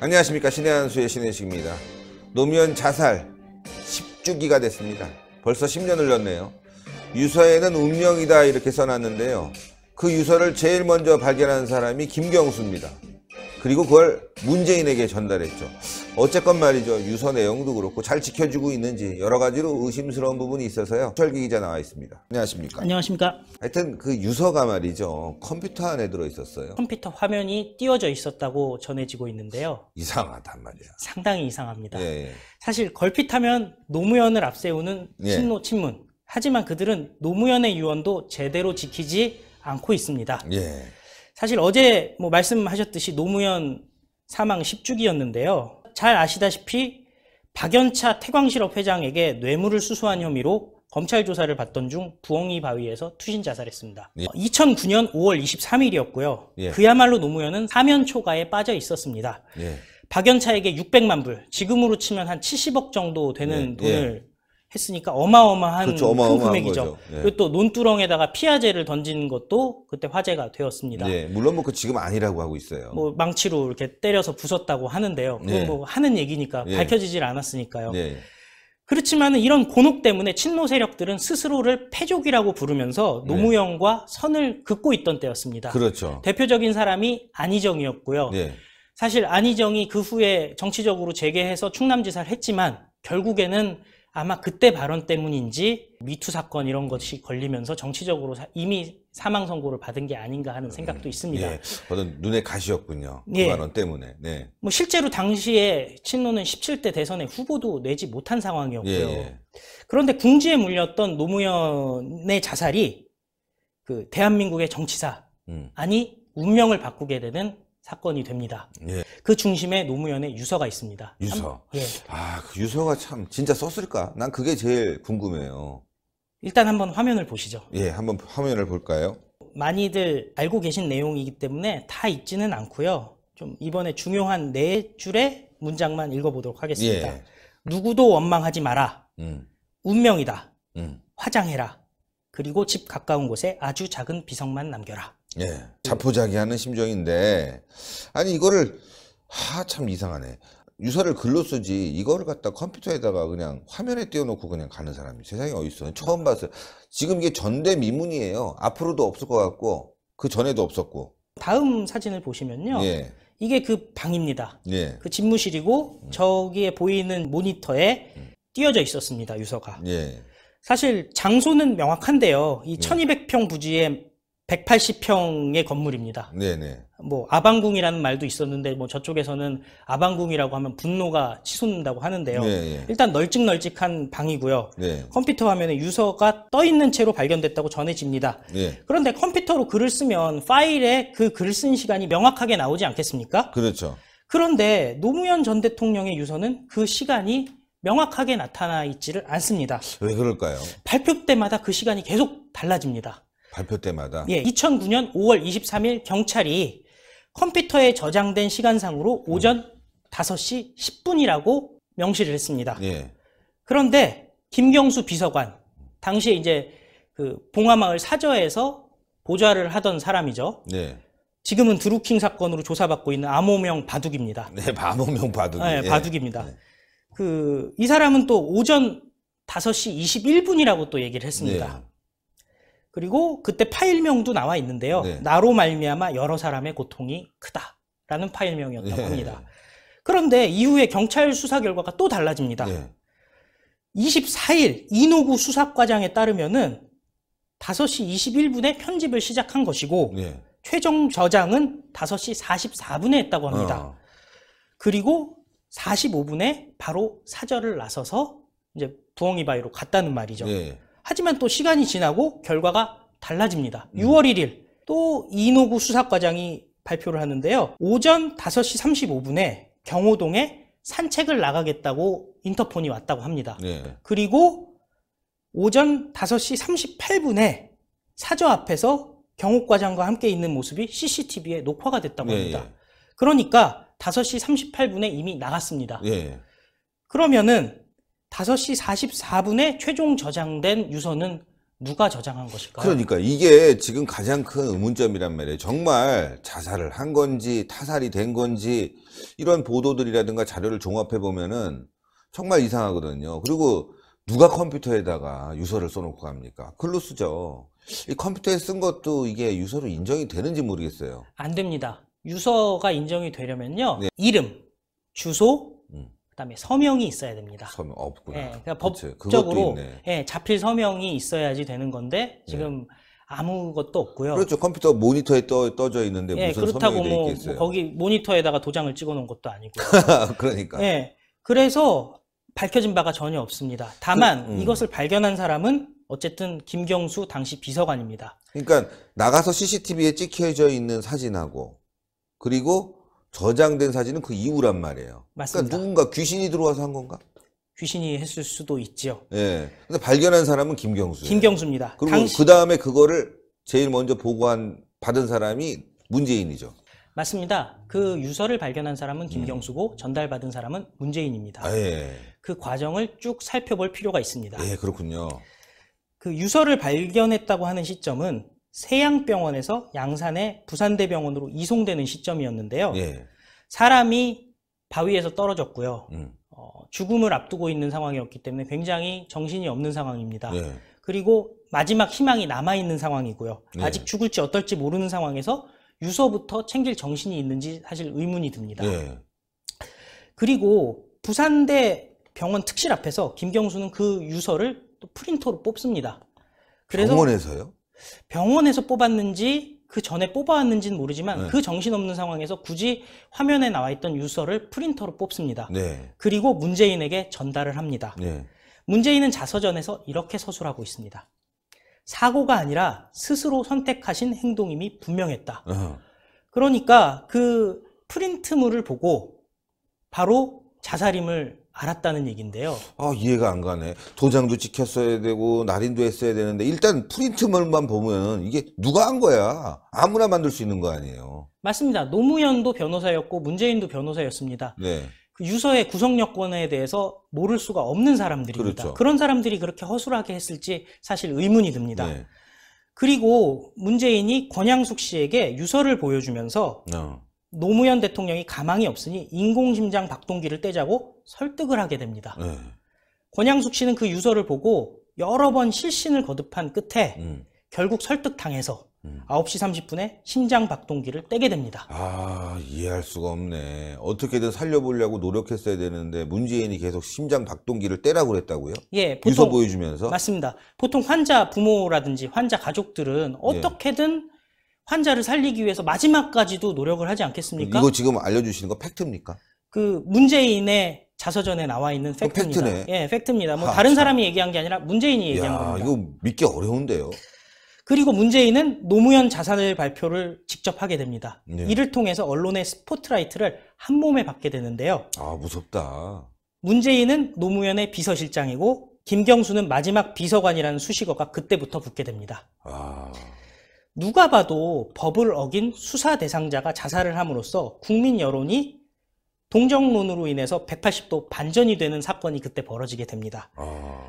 안녕하십니까. 신의 한수의 신혜식입니다. 노무현 자살 10주기가 됐습니다. 벌써 10년을 넣었네요. 유서에는 운명이다 이렇게 써놨는데요. 그 유서를 제일 먼저 발견한 사람이 김경수입니다. 그리고 그걸 문재인에게 전달했죠. 어쨌건 말이죠. 유서 내용도 그렇고 잘 지켜지고 있는지 여러 가지로 의심스러운 부분이 있어서요. 철기 기자 나와 있습니다. 안녕하십니까. 안녕하십니까. 하여튼 그 유서가 말이죠. 컴퓨터 안에 들어있었어요. 컴퓨터 화면이 띄워져 있었다고 전해지고 있는데요. 이상하단 말이야. 상당히 이상합니다. 예. 사실 걸핏하면 노무현을 앞세우는 친노 친문. 하지만 그들은 노무현의 유언도 제대로 지키지 않고 있습니다. 예. 사실 어제 말씀하셨듯이 노무현 사망 10주기였는데요. 잘 아시다시피 박연차 태광실업 회장에게 뇌물을 수수한 혐의로 검찰 조사를 받던 중 부엉이 바위에서 투신 자살했습니다. 예. 2009년 5월 23일이었고요. 예. 그야말로 노무현은 사면 초가에 빠져 있었습니다. 예. 박연차에게 600만 불, 지금으로 치면 한 70억 정도 되는 예. 돈을 했으니까 어마어마한 그렇죠. 큰 금액이죠. 예. 그리고 또 논두렁에다가 피아제를 던진 것도 그때 화제가 되었습니다. 예. 물론 그 지금 아니라고 하고 있어요. 망치로 이렇게 때려서 부쉈다고 하는데요. 예. 그건 하는 얘기니까 예. 밝혀지질 않았으니까요. 예. 그렇지만 이런 곤혹 때문에 친노 세력들은 스스로를 패족이라고 부르면서 노무현과 선을 긋고 있던 때였습니다. 그렇죠. 대표적인 사람이 안희정이었고요. 예. 사실 안희정이 그 후에 정치적으로 재개해서 충남지사를 했지만 결국에는 아마 그때 발언 때문인지 미투 사건 이런 것이 걸리면서 정치적으로 이미 사망 선고를 받은 게 아닌가 하는 생각도 있습니다. 예. 어떤 눈의 가시였군요. 예. 그 발언 때문에. 네. 실제로 당시에 친노는 17대 대선에 후보도 내지 못한 상황이었고요. 예. 그런데 궁지에 물렸던 노무현의 자살이 그 대한민국의 정치사 아니 운명을 바꾸게 되는 사건이 됩니다. 예. 그 중심에 노무현의 유서가 있습니다. 유서. 예. 그 유서가 참 진짜 썼을까? 난 그게 제일 궁금해요. 일단 한번 화면을 보시죠. 예, 한번 화면을 볼까요? 많이들 알고 계신 내용이기 때문에 다 읽지는 않고요. 좀 이번에 중요한 4줄의 문장만 읽어보도록 하겠습니다. 예. 누구도 원망하지 마라. 운명이다. 화장해라. 그리고 집 가까운 곳에 아주 작은 비석만 남겨라. 예. 자포자기하는 심정인데, 아니 이거를 참 이상하네. 유서를 글로 쓰지 이거를 갖다 컴퓨터에다가 그냥 화면에 띄워놓고 그냥 가는 사람이 세상에 어딨어. 처음 봤어요. 지금 이게 전대미문이에요. 앞으로도 없을 것 같고 그 전에도 없었고. 다음 사진을 보시면요. 예. 이게 그 방입니다. 예. 그 집무실이고 저기에 보이는 모니터에 띄어져 있었습니다. 유서가. 예. 사실 장소는 명확한데요. 이 1200평 부지에 180평의 건물입니다. 네네. 아방궁이라는 말도 있었는데 저쪽에서는 아방궁이라고 하면 분노가 치솟는다고 하는데요. 네. 일단 널찍널찍한 방이고요. 네. 컴퓨터 화면에 유서가 떠 있는 채로 발견됐다고 전해집니다. 네. 그런데 컴퓨터로 글을 쓰면 파일에 그 글 쓴 시간이 명확하게 나오지 않겠습니까? 그렇죠. 그런데 노무현 전 대통령의 유서는 그 시간이 명확하게 나타나 있지를 않습니다. 왜 그럴까요? 발표 때마다 그 시간이 계속 달라집니다. 발표 때마다. 예, 2009년 5월 23일 경찰이 컴퓨터에 저장된 시간상으로 오전 5시 10분이라고 명시를 했습니다. 예. 그런데 김경수 비서관, 당시에 이제 그 봉화마을 사저에서 보좌를 하던 사람이죠. 네. 지금은 드루킹 사건으로 조사받고 있는 암호명 바둑입니다. 네, 암호명 바둑. 네, 예. 바둑입니다. 네. 이 사람은 또 오전 5시 21분이라고 또 얘기를 했습니다. 네. 그리고 그때 파일명도 나와 있는데요. 네. 나로 말미암아 여러 사람의 고통이 크다라는 파일명이었다고 네. 합니다. 그런데 이후에 경찰 수사 결과가 또 달라집니다. 네. 24일 이노구 수사과장에 따르면은 5시 21분에 편집을 시작한 것이고 네. 최종 저장은 5시 44분에 했다고 합니다. 그리고 45분에 바로 사절을 나서서 이제 부엉이 바위로 갔다는 말이죠. 네. 하지만 또 시간이 지나고 결과가 달라집니다. 6월 1일 또 이노구 수사과장이 발표를 하는데요. 오전 5시 35분에 경호동에 산책을 나가겠다고 인터폰이 왔다고 합니다. 네. 그리고 오전 5시 38분에 사저 앞에서 경호과장과 함께 있는 모습이 CCTV에 녹화가 됐다고 합니다. 그러니까 5시 38분에 이미 나갔습니다. 예. 그러면은 5시 44분에 최종 저장된 유서는 누가 저장한 것일까요? 그러니까 이게 지금 가장 큰 의문점이란 말이에요. 정말 자살을 한 건지 타살이 된 건지 이런 보도들이라든가 자료를 종합해 보면은 정말 이상하거든요. 그리고 누가 컴퓨터에다가 유서를 써놓고 갑니까? 글로 쓰죠. 이 컴퓨터에 쓴 것도 이게 유서로 인정이 되는지 모르겠어요. 안 됩니다. 유서가 인정이 되려면요. 네. 이름, 주소, 그다음에 서명이 있어야 됩니다. 서명 없구나. 예, 그러니까 그치, 법적으로 그것도 있네. 예, 자필 서명이 있어야지 되는 건데 지금 아무것도 없고요. 그렇죠. 컴퓨터 모니터에 떠져 있는데 예, 무슨 그렇다고 서명이 돼 뭐 있겠어요. 거기 모니터에다가 도장을 찍어 놓은 것도 아니고요. 그러니까. 예, 그래서 밝혀진 바가 전혀 없습니다. 다만 이것을 발견한 사람은 어쨌든 김경수 당시 비서관입니다. 그러니까 나가서 CCTV에 찍혀져 있는 사진하고 그리고 저장된 사진은 그 이후란 말이에요. 맞습니다. 그러니까 누군가 귀신이 들어와서 한 건가? 귀신이 했을 수도 있지요. 예. 근데 발견한 사람은 김경수예요. 김경수입니다. 그리고 그 다음에 그거를 제일 먼저 받은 사람이 문재인이죠. 맞습니다. 그 유서를 발견한 사람은 김경수고 전달받은 사람은 문재인입니다. 아, 예. 그 과정을 쭉 살펴볼 필요가 있습니다. 예, 그렇군요. 그 유서를 발견했다고 하는 시점은 세양병원에서 양산의 부산대병원으로 이송되는 시점이었는데요. 예. 사람이 바위에서 떨어졌고요. 음. 죽음을 앞두고 있는 상황이었기 때문에 굉장히 정신이 없는 상황입니다. 예. 그리고 마지막 희망이 남아있는 상황이고요. 네. 아직 죽을지 어떨지 모르는 상황에서 유서부터 챙길 정신이 있는지 사실 의문이 듭니다. 예. 그리고 부산대 병원 특실 앞에서 김경수는 그 유서를 또 프린터로 뽑습니다. 그래서 병원에서요? 병원에서 뽑았는지 그 전에 뽑아왔는지는 모르지만 네. 그 정신없는 상황에서 굳이 화면에 나와 있던 유서를 프린터로 뽑습니다. 네. 그리고 문재인에게 전달을 합니다. 네. 문재인은 자서전에서 이렇게 서술하고 있습니다. 사고가 아니라 스스로 선택하신 행동임이 분명했다. 그러니까 그 프린트물을 보고 바로 자살임을 알았다는 얘기인데요. 아, 이해가 안 가네. 도장도 찍혔어야 되고, 날인도 했어야 되는데, 일단 프린트물만 보면 이게 누가 한 거야? 아무나 만들 수 있는 거 아니에요. 맞습니다. 노무현도 변호사였고 문재인도 변호사였습니다. 네. 그 유서의 구성 여건에 대해서 모를 수가 없는 사람들입니다. 그렇죠. 그런 사람들이 그렇게 허술하게 했을지 사실 의문이 듭니다. 네. 그리고 문재인이 권양숙 씨에게 유서를 보여주면서 노무현 대통령이 가망이 없으니 인공심장 박동기를 떼자고 설득을 하게 됩니다. 네. 권양숙 씨는 그 유서를 보고 여러 번 실신을 거듭한 끝에 결국 설득당해서 9시 30분에 심장 박동기를 떼게 됩니다. 아, 이해할 수가 없네. 어떻게든 살려보려고 노력했어야 되는데, 문재인이 계속 심장 박동기를 떼라고 그랬다고요? 예, 유서 보여주면서? 맞습니다. 보통 환자 부모라든지 환자 가족들은 어떻게든 환자를 살리기 위해서 마지막까지도 노력을 하지 않겠습니까? 이거 지금 알려주시는 거 팩트입니까? 그 문재인의 자서전에 나와 있는 팩트입니다. 팩트네. 예, 팩트입니다. 뭐 다른 사람이 얘기한 게 아니라 문재인이 얘기한 야, 겁니다. 이거 믿기 어려운데요. 그리고 문재인은 노무현 자살 발표를 직접 하게 됩니다. 네. 이를 통해서 언론의 스포트라이트를 한 몸에 받게 되는데요. 아, 무섭다. 문재인은 노무현의 비서실장이고 김경수는 마지막 비서관이라는 수식어가 그때부터 붙게 됩니다. 아, 누가 봐도 법을 어긴 수사 대상자가 자살을 함으로써 국민 여론이 동정론으로 인해서 180도 반전이 되는 사건이 그때 벌어지게 됩니다.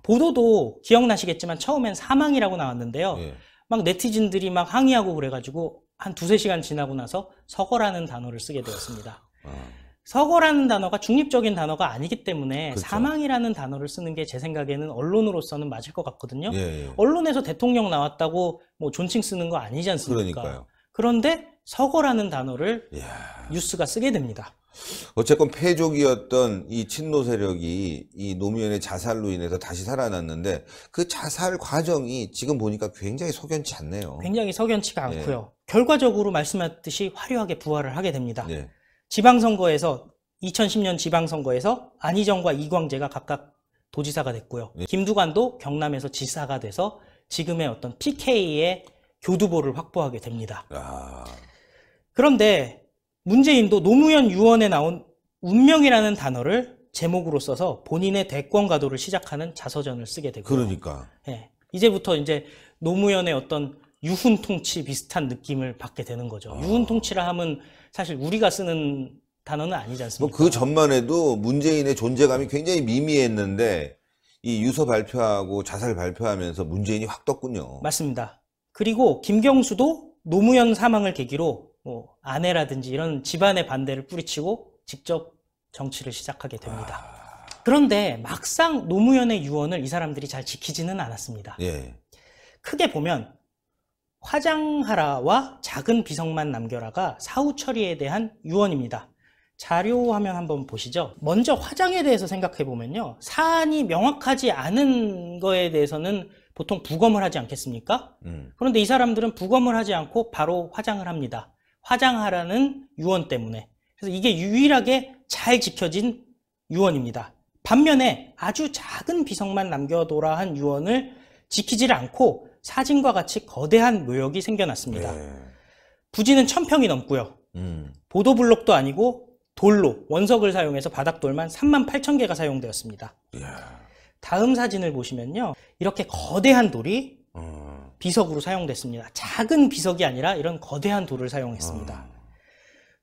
보도도 기억나시겠지만 처음엔 사망이라고 나왔는데요. 예. 막 네티즌들이 막 항의하고 그래가지고 한 2-3시간 지나고 나서 서거라는 단어를 쓰게 되었습니다. 서거라는 단어가 중립적인 단어가 아니기 때문에 그렇죠. 사망이라는 단어를 쓰는 게 제 생각에는 언론으로서는 맞을 것 같거든요. 예, 예. 언론에서 대통령 나왔다고 뭐 존칭 쓰는 거 아니지 않습니까? 그러니까요. 그런데 서거라는 단어를 이야. 뉴스가 쓰게 됩니다. 어쨌건 패족이었던 이 친노 세력이 이 노무현의 자살로 인해서 다시 살아났는데 그 자살 과정이 지금 보니까 굉장히 석연치 않네요. 굉장히 석연치가 않고요. 결과적으로 말씀하셨듯이 화려하게 부활을 하게 됩니다. 네. 지방선거에서 2010년 지방선거에서 안희정과 이광재가 각각 도지사가 됐고요. 김두관도 경남에서 지사가 돼서 지금의 어떤 PK의 교두보를 확보하게 됩니다. 아, 그런데 문재인도 노무현 유언에 나온 운명이라는 단어를 제목으로 써서 본인의 대권 가도를 시작하는 자서전을 쓰게 되고요. 그러니까. 예, 이제부터 이제 노무현의 어떤 유훈 통치 비슷한 느낌을 받게 되는 거죠. 유훈 통치라 하면 사실 우리가 쓰는 단어는 아니지 않습니까? 뭐 그 전만 해도 문재인의 존재감이 굉장히 미미했는데 이 유서 발표하고 자살 발표하면서 문재인이 확 떴군요. 맞습니다. 그리고 김경수도 노무현 사망을 계기로 뭐 아내라든지 이런 집안의 반대를 뿌리치고 직접 정치를 시작하게 됩니다. 그런데 막상 노무현의 유언을 이 사람들이 잘 지키지는 않았습니다. 예. 크게 보면 화장하라와 작은 비석만 남겨라가 사후 처리에 대한 유언입니다. 자료 화면 한번 보시죠. 먼저 화장에 대해서 생각해 보면요. 사안이 명확하지 않은 거에 대해서는 보통 부검을 하지 않겠습니까? 그런데 이 사람들은 부검을 하지 않고 바로 화장을 합니다. 화장하라는 유언 때문에. 그래서 이게 유일하게 잘 지켜진 유언입니다. 반면에 아주 작은 비석만 남겨둬라 한 유언을 지키지를 않고 사진과 같이 거대한 묘역이 생겨났습니다. 네. 부지는 1000평이 넘고요. 보도블록도 아니고 돌로 원석을 사용해서 바닥돌만 38,000개가 사용되었습니다. 이야. 다음 사진을 보시면요. 이렇게 거대한 돌이 비석으로 사용됐습니다. 작은 비석이 아니라 이런 거대한 돌을 사용했습니다.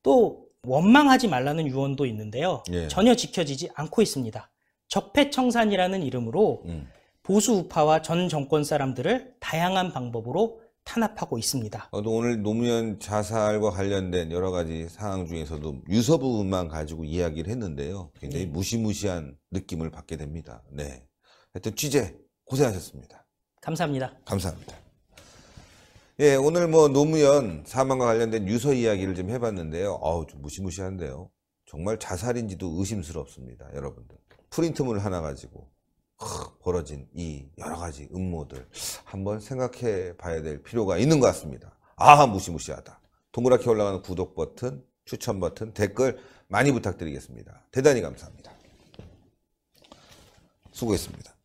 또 원망하지 말라는 유언도 있는데요. 예. 전혀 지켜지지 않고 있습니다. 적폐청산이라는 이름으로 보수 우파와 전 정권 사람들을 다양한 방법으로 탄압하고 있습니다. 오늘 노무현 자살과 관련된 여러 가지 사항 중에서도 유서 부분만 가지고 이야기를 했는데요. 굉장히 무시무시한 느낌을 받게 됩니다. 네. 하여튼 취재 고생하셨습니다. 감사합니다. 감사합니다. 예, 오늘 뭐 노무현 사망과 관련된 유서 이야기를 좀 해봤는데요. 좀 무시무시한데요. 정말 자살인지도 의심스럽습니다, 여러분들. 프린트물 하나 가지고 벌어진 이 여러 가지 음모들 한번 생각해 봐야 될 필요가 있는 것 같습니다. 무시무시하다. 동그랗게 올라가는 구독 버튼, 추천 버튼, 댓글 많이 부탁드리겠습니다. 대단히 감사합니다. 수고했습니다.